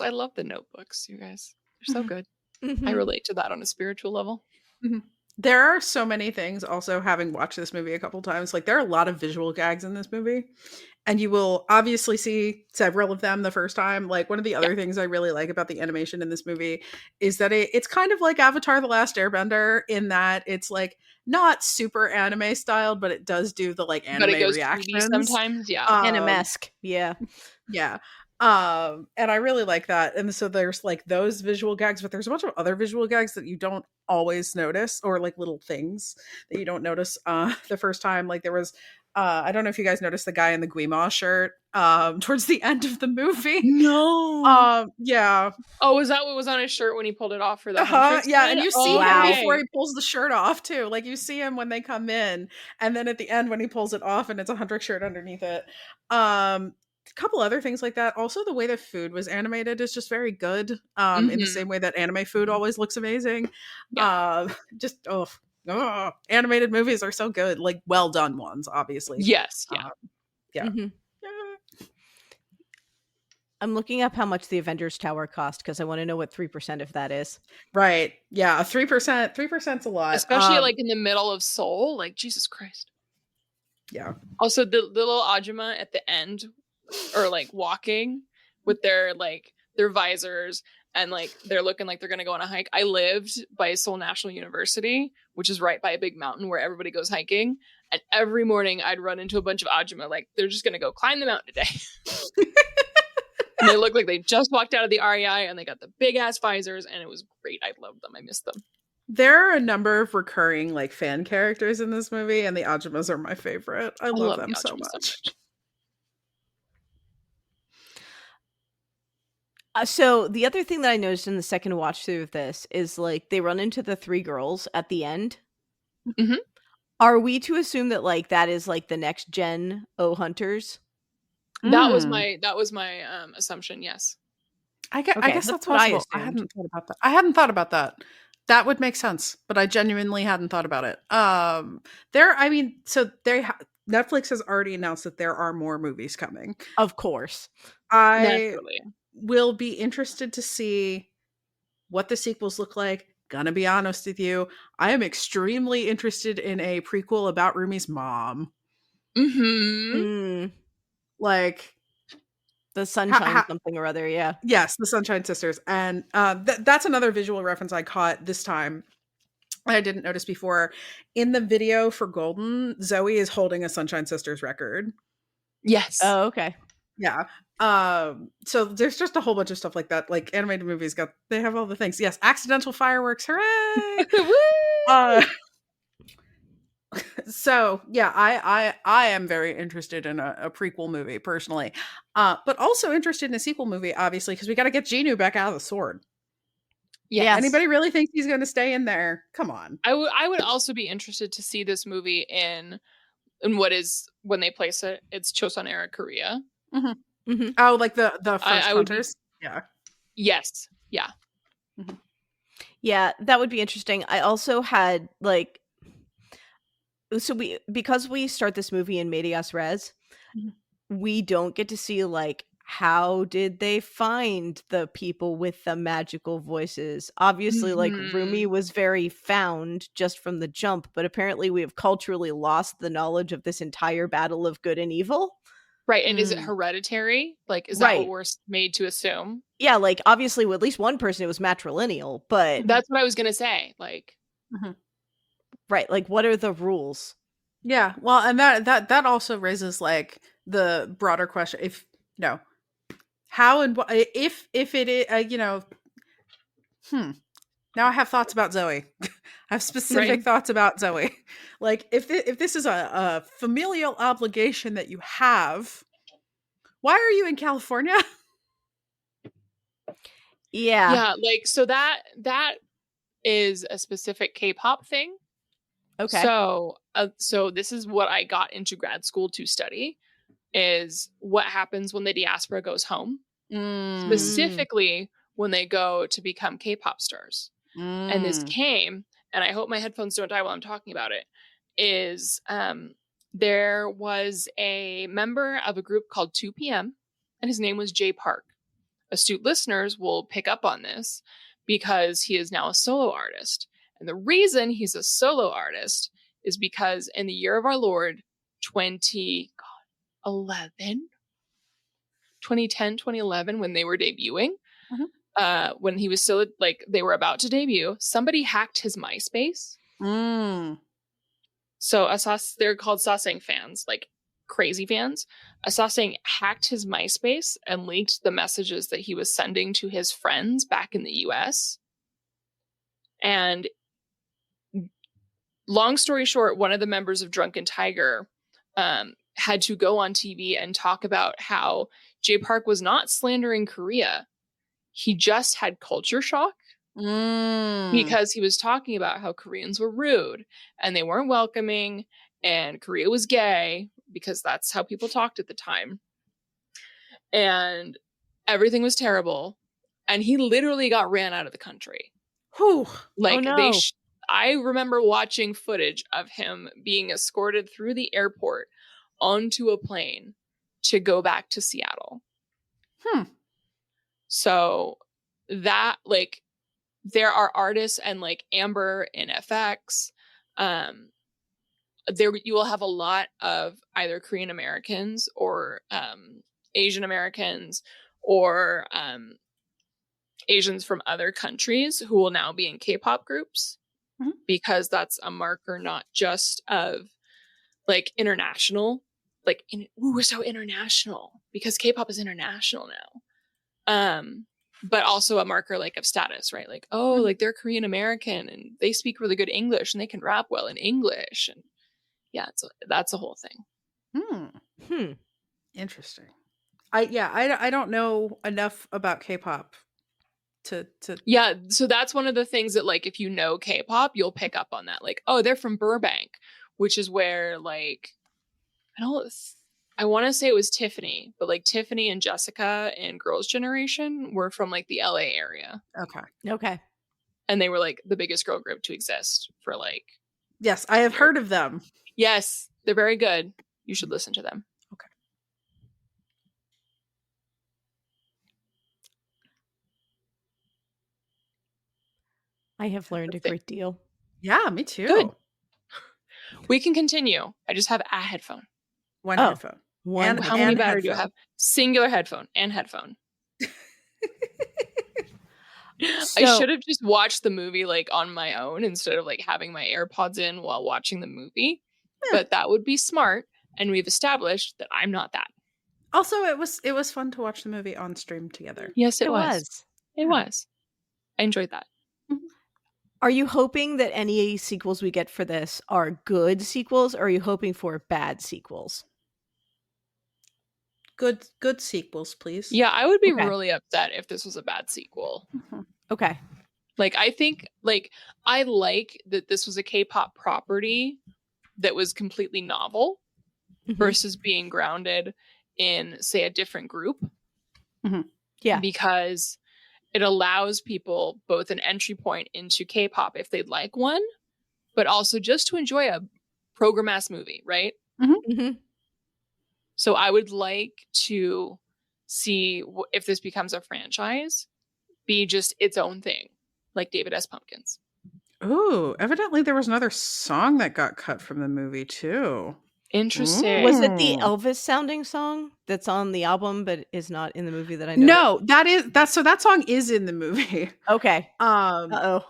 I love the notebooks, you guys. They're so good. I relate to that on a spiritual level. There are so many things also, having watched this movie a couple times, like there are a lot of visual gags in this movie, and you will obviously see several of them the first time. Like one of the other things I really like about the animation in this movie is that it's kind of like Avatar: The Last Airbender in that it's like not super anime styled, but it does do the like anime reactions sometimes. Anime-esque. Yeah. And I really like that. And so there's like those visual gags, but there's a bunch of other visual gags that you don't always notice, or like little things that you don't notice the first time. Like there was I don't know if you guys noticed the guy in the Guimau shirt towards the end of the movie. No. Yeah. Oh, was that what was on his shirt when he pulled it off for the yeah, and you see him before he pulls the shirt off too. Like you see him when they come in, and then at the end when he pulls it off and it's a Huntrix shirt underneath it. A couple other things like that. Also, the way the food was animated is just very good. In the same way that anime food always looks amazing. Animated movies are so good. Like well done ones, obviously. Yes. Yeah. I'm looking up how much the Avengers Tower cost because I want to know what 3% of that is. Right. Yeah. 3%. 3%'s a lot. Especially like in the middle of Seoul. Like Jesus Christ. Yeah. Also, the little Ajumma at the end, or like walking with their visors and like they're looking like they're gonna go on a hike. I lived by Seoul National University, which is right by a big mountain where everybody goes hiking, and every morning I'd run into a bunch of Ajumma like they're just gonna go climb the mountain today. And they look like they just walked out of the REI, and they got the big ass visors, and it was great. I loved them. I missed them. There are a number of recurring like fan characters in this movie, and the Ajummas are my favorite. I love them so much. So the other thing that I noticed in the second watch through of this is like they run into the three girls at the end. Are we to assume that like that is like the next gen O Hunters? That was my assumption. Yes. I guess that's possible. I hadn't thought about that. I hadn't thought about that. That would make sense, but I genuinely hadn't thought about it. Netflix has already announced that there are more movies coming. Of course. Naturally. Will be interested to see what the sequels look like. Gonna be honest with you, I am extremely interested in a prequel about Rumi's mom. Like the Sunshine something or other, yeah. Yes, the Sunshine Sisters. And that's another visual reference I caught this time. I didn't notice before. In the video for Golden, Zoe is holding a Sunshine Sisters record. Yes. Oh, okay. Yeah. So there's just a whole bunch of stuff like that. Like animated movies they have all the things. Yes, accidental fireworks, hooray! So yeah, I am very interested in a prequel movie personally, but also interested in a sequel movie, obviously, because we got to get Genu back out of the sword. Yes. Anybody really think he's going to stay in there? Come on. I would also be interested to see this movie in what is, when they place it, it's Chosun era Korea. Mm-hmm. Mm-hmm. Oh, like the first Hunters? Yeah. Yes. Yeah. Mm-hmm. Yeah, that would be interesting. I also had like, so because we start this movie in Medias Res, we don't get to see like how did they find the people with the magical voices. Obviously, like Rumi was very found just from the jump, but apparently we have culturally lost the knowledge of this entire battle of good and evil. Right, and is it hereditary? Like, is that what we're made to assume? Yeah, like obviously with at least one person it was matrilineal, but that's what I was gonna say. Like, right, like what are the rules? Yeah, well, and that also raises like the broader question: how and if it is, Now I have thoughts about Zoe. I have specific thoughts about Zoe. Like, if this is a familial obligation that you have, why are you in California? Yeah, like, so that is a specific K-pop thing. Okay. So this is what I got into grad school to study, is what happens when the diaspora goes home. Specifically when they go to become K-pop stars. And this came, and I hope my headphones don't die while I'm talking about it, is there was a member of a group called 2 PM, and his name was Jay Park. Astute listeners will pick up on this because he is now a solo artist. And the reason he's a solo artist is because in the year of our Lord, 2010, 2011, when they were debuting, when he was still, like, they were about to debut, somebody hacked his MySpace. So they're called Sasang fans, like crazy fans. Sasang hacked his MySpace and leaked the messages that he was sending to his friends back in the US. And long story short, one of the members of Drunken Tiger had to go on TV and talk about how Jay Park was not slandering Korea. He just had culture shock because he was talking about how Koreans were rude and they weren't welcoming and Korea was gay, because that's how people talked at the time. And everything was terrible. And he literally got ran out of the country. Like, I remember watching footage of him being escorted through the airport onto a plane to go back to Seattle. So that, like, there are artists, and like Amber in FX, there you will have a lot of either Korean Americans or Asian Americans or Asians from other countries who will now be in K-pop groups, because that's a marker not just of like international, like we're so international because K-pop is international now, but also a marker like of status, right? Like, oh, like they're Korean American and they speak really good English and they can rap well in English, and yeah, that's a whole thing. Interesting. I don't know enough about K-pop to yeah, so that's one of the things that, like, if you know K-pop, you'll pick up on that. Like, oh, they're from Burbank, which is where, like, I want to say it was Tiffany, but like Tiffany and Jessica in Girls' Generation were from like the LA area. Okay. And they were like the biggest girl group to exist for like. Yes, I have heard of them. Yes, they're very good. You should listen to them. Okay. I have learned a great deal. Yeah, me too. Good. We can continue. I just have a headphone. One headphone. How many batteries do I have? Singular headphone and headphone. I should have just watched the movie like on my own instead of like having my AirPods in while watching the movie. But that would be smart. And we've established that I'm not that. Also, it was fun to watch the movie on stream together. Yes, it was. It Yeah. was. I enjoyed that. Are you hoping that any sequels we get for this are good sequels, or are you hoping for bad sequels? Good sequels, please. Yeah, I would be really upset if this was a bad sequel. Okay. Like, I think, like, I like that this was a K-pop property that was completely novel versus being grounded in, say, a different group. Yeah. Because it allows people both an entry point into K-pop if they'd like one, but also just to enjoy a program-ass movie, right? So I would like to see if this becomes a franchise, be just its own thing, like David S. Pumpkins. Ooh, evidently there was another song that got cut from the movie too. Interesting. Was it the Elvis sounding song that's on the album but is not in the movie that I know? No, that song is in the movie. Okay. Bad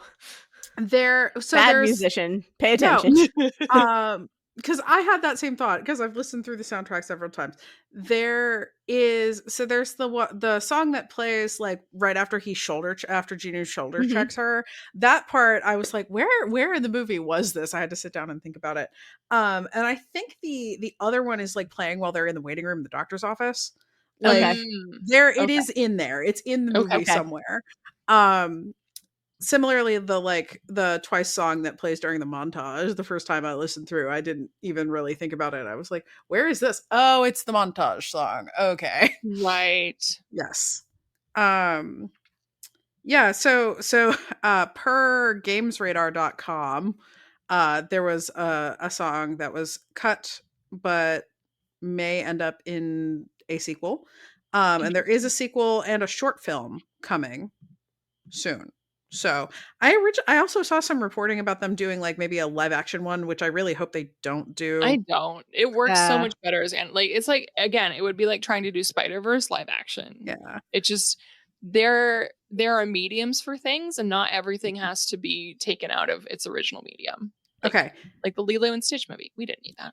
musician. Pay attention. No, because I had that same thought because I've listened through the soundtrack several times. There's the song that plays like right after after Ginu shoulder checks her. That part I was like, where in the movie was this? I had to sit down and think about it. And I think the other one is like playing while they're in the waiting room in the doctor's office. Like it is in there. It's in the movie somewhere. Similarly, the Twice song that plays during the montage, the first time I listened through, I didn't even really think about it. I was like, where is this? Oh, it's the montage song. Okay. Right. Yes. Yeah, so per gamesradar.com, there was a song that was cut but may end up in a sequel. And there is a sequel and a short film coming soon. So I also saw some reporting about them doing like maybe a live action one, which I really hope they don't do. I don't. It works so much better as like it's like again, it would be like trying to do Spider-Verse live action. Yeah. It just there are mediums for things and not everything has to be taken out of its original medium. Like the Lilo and Stitch movie. We didn't need that.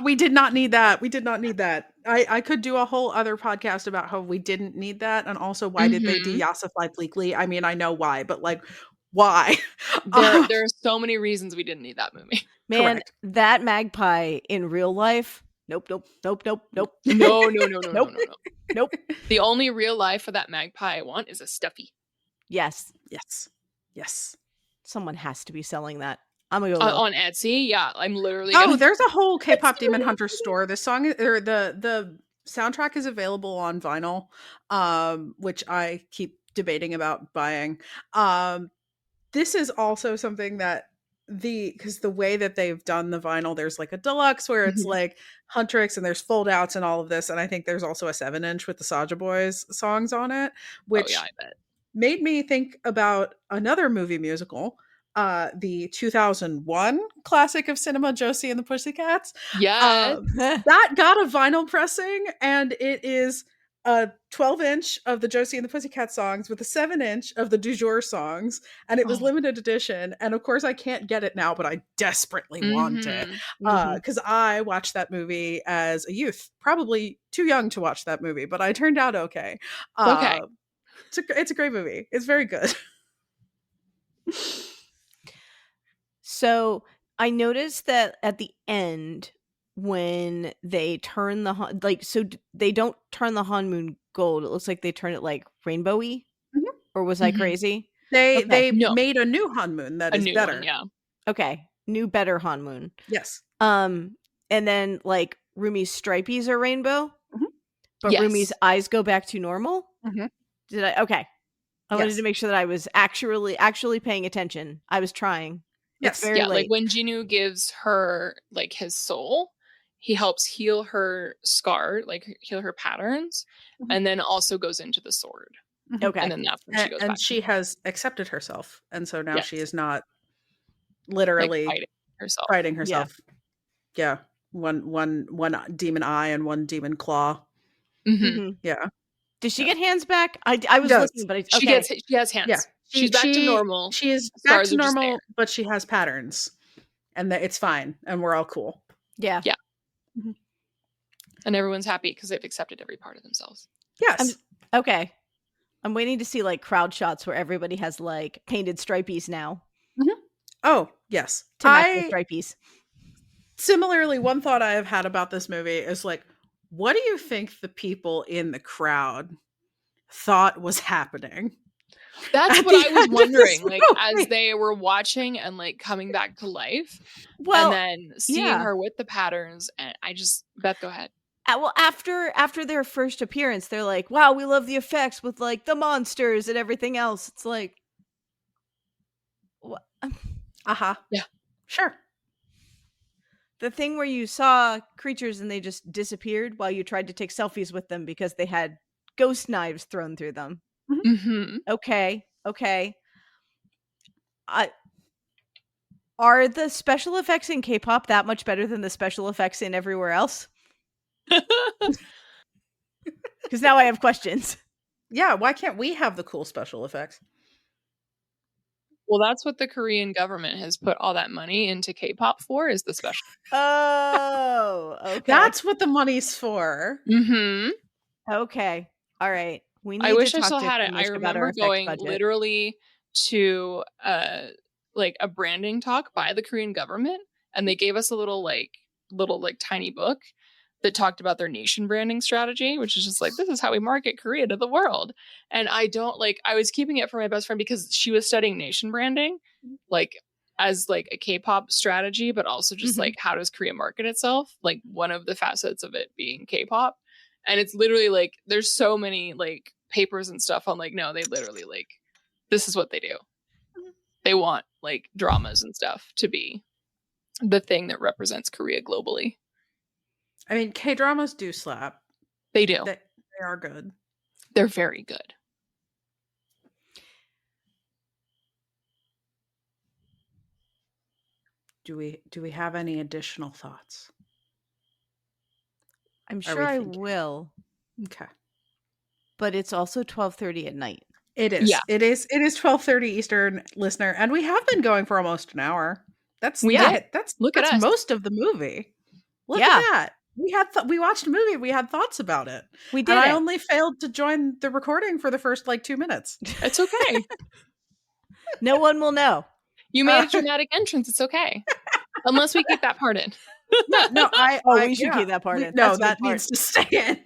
We did not need that. We did not need that. I could do a whole other podcast about how we didn't need that. And also why did they de-yassify Bleakley? I mean, I know why, but like, why? There are so many reasons we didn't need that movie. Man, that magpie in real life. Nope. No. The only real life for that magpie I want is a stuffy. Yes. Someone has to be selling that. I'm gonna go on Etsy. Yeah, I'm literally. There's a whole Kpop Demon Hunters store. The song or the soundtrack is available on vinyl, which I keep debating about buying. This is also something that because the way that they've done the vinyl, there's like a deluxe where it's like Huntrix and there's fold outs and all of this, and I think there's also a 7-inch with the Saja Boys songs on it, which I bet. Made me think about another movie musical. The 2001 classic of cinema, Josie and the Pussycats. Yes. That got a vinyl pressing, and it is a 12-inch of the Josie and the Pussycat songs with a 7-inch of the Du Jour songs, and it was limited edition. And of course, I can't get it now, but I desperately want it because I watched that movie as a youth, probably too young to watch that movie, but I turned out okay. It's a great movie. It's very good. So I noticed that at the end, when they turn they don't turn the Hanmoon gold. It looks like they turn it like rainbowy. Or was I crazy? They made a new Hanmoon that is better. One, yeah. Okay, new better Hanmoon. Yes. And then like Rumi's stripies are rainbow, but Rumi's eyes go back to normal. Did I? Okay. I wanted to make sure that I was actually paying attention. I was trying. Yes. It's very late. Like when Jinu gives her like his soul, he helps heal her scar, like heal her patterns, and then also goes into the sword. Okay. And then that's when she goes back. And she has accepted herself. And so now she is not literally like fighting herself. Yeah. One demon eye and one demon claw. Yeah. Does she get hands back? I was looking, but she has hands. Yeah. She's back to normal. She is back to normal, but she has patterns, and it's fine, and we're all cool. Yeah. And everyone's happy because they've accepted every part of themselves. Yes. Okay. I'm waiting to see like crowd shots where everybody has like painted stripies now. Mm-hmm. Oh, yes. To match the stripies. Similarly, one thought I have had about this movie is like, what do you think the people in the crowd thought was happening? That's what I was wondering, like, as they were watching and like coming back to life. Well, and then seeing her with the patterns, and Beth, go ahead. Well, after their first appearance, they're like, wow, we love the effects with like the monsters and everything else. It's like, what? Yeah, sure. The thing where you saw creatures and they just disappeared while you tried to take selfies with them because they had ghost knives thrown through them. Mm-hmm. Okay. Are the special effects in K-pop that much better than the special effects in everywhere else? Because now I have questions. Yeah, why can't we have the cool special effects? Well, that's what the Korean government has put all that money into K-pop for, is the special. Oh, okay. That's what the money's for. Mm-hmm. Okay. All right. I wish I still had it. I remember going literally to like a branding talk by the Korean government, and they gave us a little tiny book that talked about their nation branding strategy, which is just like, this is how we market Korea to the world. And I was keeping it for my best friend because she was studying nation branding, like as like a K-pop strategy, but also just like, how does Korea market itself? Like one of the facets of it being K-pop. And it's literally like, there's so many like papers and stuff on like, no, they literally like, this is what they do. They want like dramas and stuff to be the thing that represents Korea globally. I mean, K-dramas do slap. They do. They are good. They're very good. Do we have any additional thoughts? I'm sure I will. Okay. But it's also 12:30 at night. It is. Yeah. It is 12:30 Eastern, listener, and we have been going for almost an hour. That's most of the movie. Look at that. We watched a movie. We had thoughts about it. We did. And I only failed to join the recording for the first like 2 minutes. It's okay. No one will know. You made a dramatic entrance. It's okay. Unless we keep that part in. We should keep that part in. No, that needs to stay in.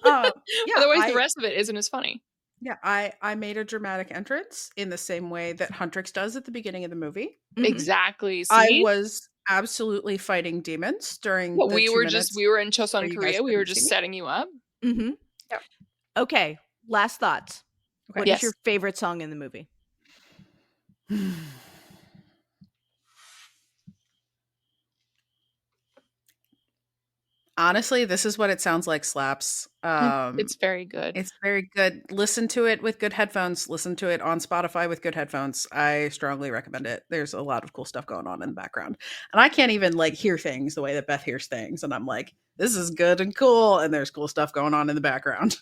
Otherwise, the rest of it isn't as funny. Yeah, I made a dramatic entrance in the same way that Huntrix does at the beginning of the movie. Mm-hmm. Exactly. See? I was absolutely fighting demons during the we were in Chosun, Korea. We were just setting you up. Mm-hmm. Yeah. Okay. Last thoughts. Okay. What is your favorite song in the movie? Honestly, this is what it sounds like slaps. It's very good. It's very good. Listen to it with good headphones. Listen to it on Spotify with good headphones. I strongly recommend it. There's a lot of cool stuff going on in the background. And I can't even like hear things the way that Beth hears things. And I'm like, this is good and cool. And there's cool stuff going on in the background.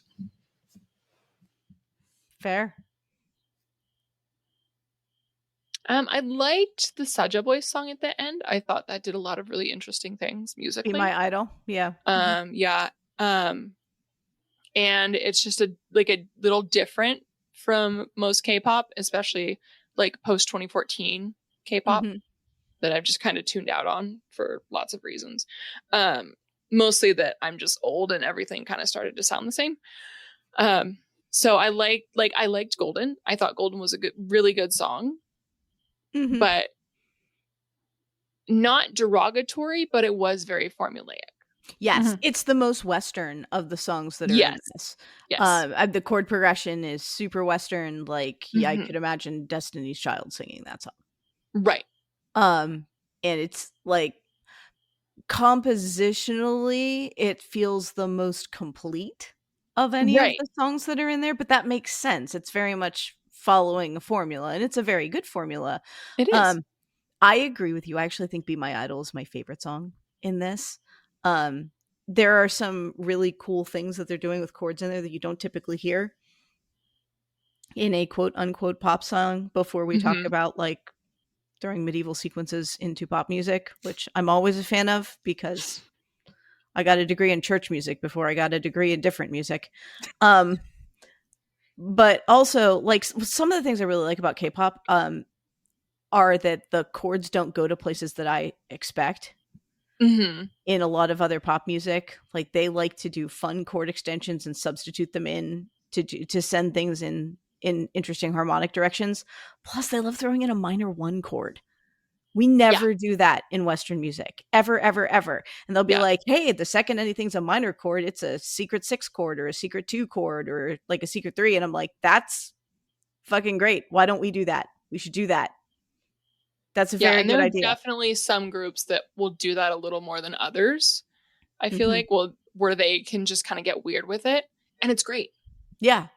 Fair. I liked the Saja Boys song at the end. I thought that did a lot of really interesting things musically. Be My Idol. Yeah. Yeah. And it's just a little different from most K-pop, especially like post 2014 K-pop that I've just kind of tuned out on for lots of reasons. Mostly that I'm just old and everything kind of started to sound the same. So I liked Golden. I thought Golden was a really good song. Mm-hmm. But not derogatory, but it was very formulaic. Yes, it's the most Western of the songs that are in this. Yes. The chord progression is super Western. Like, I could imagine Destiny's Child singing that song. Right. And it's like compositionally, it feels the most complete of any of the songs that are in there. But that makes sense. It's very much following a formula, and it's a very good formula. It is. I agree with you. I actually think Be My Idol is my favorite song in this. There are some really cool things that they're doing with chords in there that you don't typically hear in a quote unquote pop song before we talk about like throwing medieval sequences into pop music, which I'm always a fan of because I got a degree in church music before I got a degree in different music. But also, like, some of the things I really like about K-pop are that the chords don't go to places that I expect. In a lot of other pop music, like, they like to do fun chord extensions and substitute them in to send things in interesting harmonic directions. Plus, they love throwing in a minor 1 chord. We never do that in Western music, ever, ever, ever. And they'll be like, hey, the second anything's a minor chord, it's a secret 6 chord or a secret 2 chord or like a secret 3. And I'm like, that's fucking great. Why don't we do that? We should do that. That's a very good idea. There are definitely some groups that will do that a little more than others. I feel like, where they can just kind of get weird with it. And it's great. Yeah.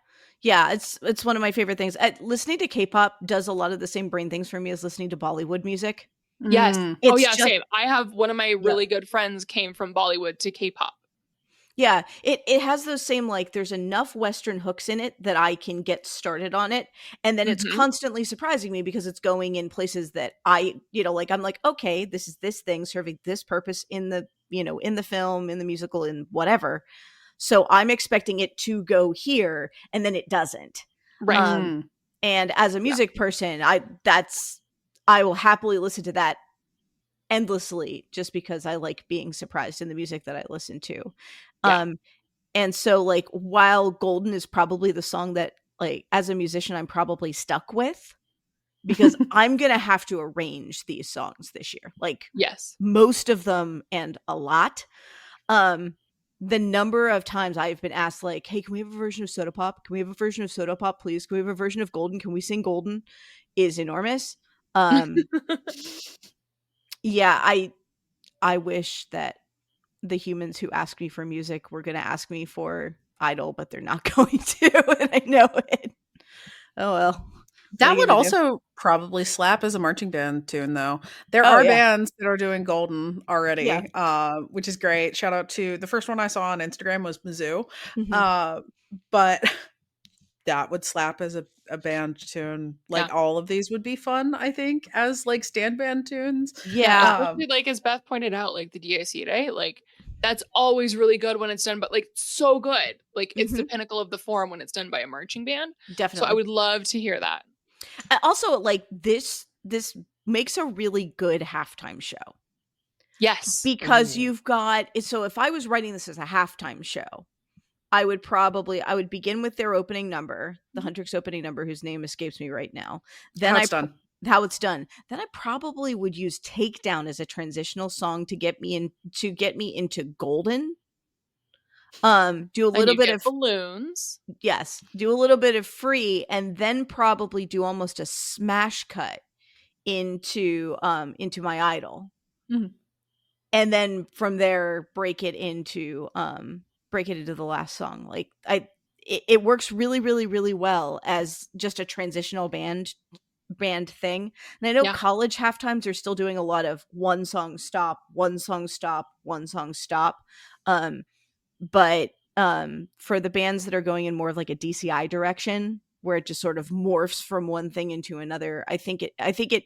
Yeah, it's one of my favorite things. Listening to K-pop does a lot of the same brain things for me as listening to Bollywood music. Yes. Same. I have one of my really good friends came from Bollywood to K-pop. Yeah, it has those same, like, there's enough Western hooks in it that I can get started on it. And then it's constantly surprising me because it's going in places that I, like, I'm like, okay, this is this thing serving this purpose in the, in the film, in the musical, in whatever. So I'm expecting it to go here, and then it doesn't. Right. And as a music person, I will happily listen to that endlessly just because I like being surprised in the music that I listen to. And so, like, while Golden is probably the song that, like, as a musician, I'm probably stuck with, because I'm going to have to arrange these songs this year. Like, most of them and a lot. The number of times I've been asked, like, hey, can we have a version of Soda Pop? Can we have a version of Soda Pop, please? Can we have a version of Golden? Can we sing Golden? Is enormous. Yeah, I wish that the humans who ask me for music were going to ask me for Idol, but they're not going to, and I know it. Oh, well. That would also probably slap as a marching band tune, though. There are bands that are doing Golden already, which is great. Shout out to the first one I saw on Instagram was Mizzou. But that would slap as a band tune. Like, all of these would be fun, I think, as, like, stand band tunes. Especially, like, as Beth pointed out, like, the DAC, like, that's always really good when it's done, but, like, so good. Like, it's the pinnacle of the form when it's done by a marching band. Definitely. So I would love to hear that. Also, like, this makes a really good halftime show. Yes. Because you've got, so if I was writing this as a halftime show, I would begin with their opening number, the Huntrix opening number, whose name escapes me right now. Then how it's done. Then I probably would use Takedown as a transitional song to get me into Golden. Do a little bit of balloons. Yes, do a little bit of Free, and then probably do almost a smash cut into My Idol. And then from there break it into the last song. Like, it works really, really, really well as just a transitional band thing. And I know college halftimes are still doing a lot of one song stop, one song stop, one song stop. But for the bands that are going in more of like a DCI direction, where it just sort of morphs from one thing into another, I think it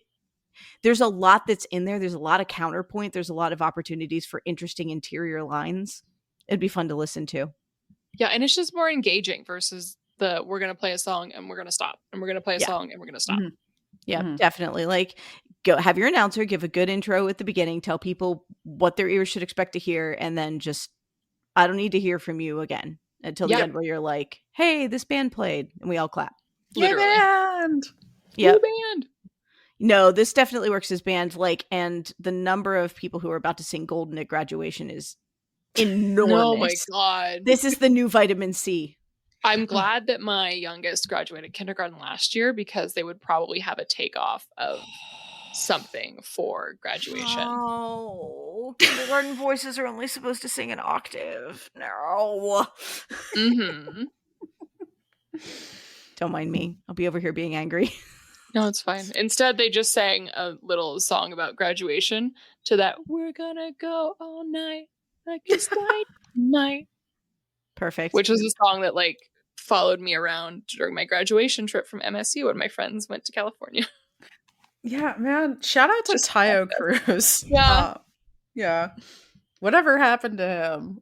there's a lot that's in there. There's a lot of counterpoint. There's a lot of opportunities for interesting interior lines. It'd be fun to listen to. Yeah, and it's just more engaging versus we're going to play a song and we're going to stop. And we're going to play a song and we're going to stop. Yeah, definitely. Like, go have your announcer give a good intro at the beginning, tell people what their ears should expect to hear, and then just, I don't need to hear from you again until the end where you're like, hey, this band played, and we all clap. Literally. Band! Yeah. Band! No, this definitely works as band, like, and the number of people who are about to sing Golden at graduation is enormous. Oh my God. This is the new vitamin C. I'm glad that my youngest graduated kindergarten last year, because they would probably have a takeoff of something for graduation. Oh, kindergarten voices are only supposed to sing an octave. No. Don't mind me. I'll be over here being angry. No, it's fine. Instead, they just sang a little song about graduation to that, we're gonna go all night like it's night. Perfect. Which was a song that, like, followed me around during my graduation trip from MSU when my friends went to California. Yeah, man. Shout out to Tayo Cruz. Yeah. Yeah. Whatever happened to him?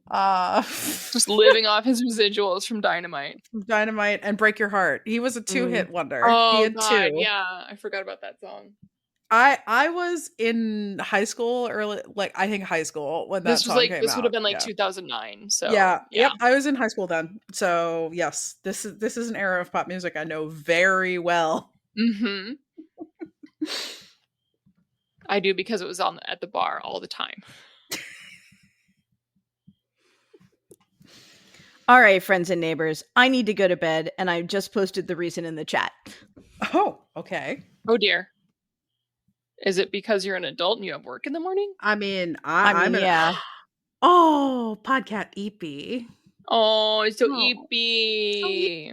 Just living off his residuals from Dynamite. Dynamite and Break Your Heart. He was a 2-hit wonder. Oh, he had God, 2. yeah. I forgot about that song. I was in high school, I think high school when that song came out. This would have been 2009. So yeah. Yep, I was in high school then. So yes, this is an era of pop music I know very well. Mm-hmm. I do, because it was on at the bar all the time. All right, friends and neighbors, I need to go to bed, and I just posted the reason in the chat. Oh, okay. Oh dear. Is it because you're an adult and you have work in the morning? I mean, yeah. Oh, Podcat Eepy. Oh, it's so Eepy.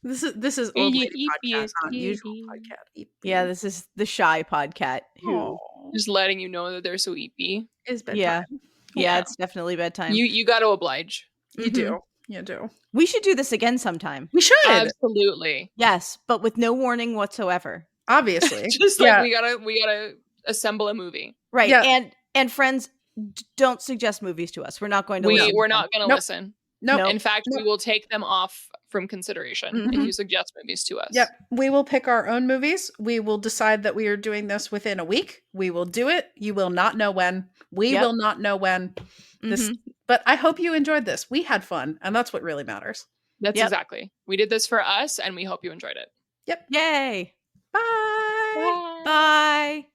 This is old lady podcast, not usual Podcat Eepy. Yeah, this is the shy Podcat who just letting you know that they're so Eepy. Is bedtime. Yeah, it's definitely bedtime. You got to oblige. You do. You do. We should do this again sometime. We should. Absolutely. Yes, but with no warning whatsoever. Obviously. Just like we gotta assemble a movie. Right. Yeah. And friends, don't suggest movies to us. We're not going to listen. We're not going to listen. No. In fact, we will take them off from consideration if you suggest movies to us. Yep. We will pick our own movies. We will decide that we are doing this within a week. We will do it. You will not know when. We will not know when. But I hope you enjoyed this. We had fun, and that's what really matters. That's exactly. We did this for us, and we hope you enjoyed it. Yep. Yay. Bye. Bye.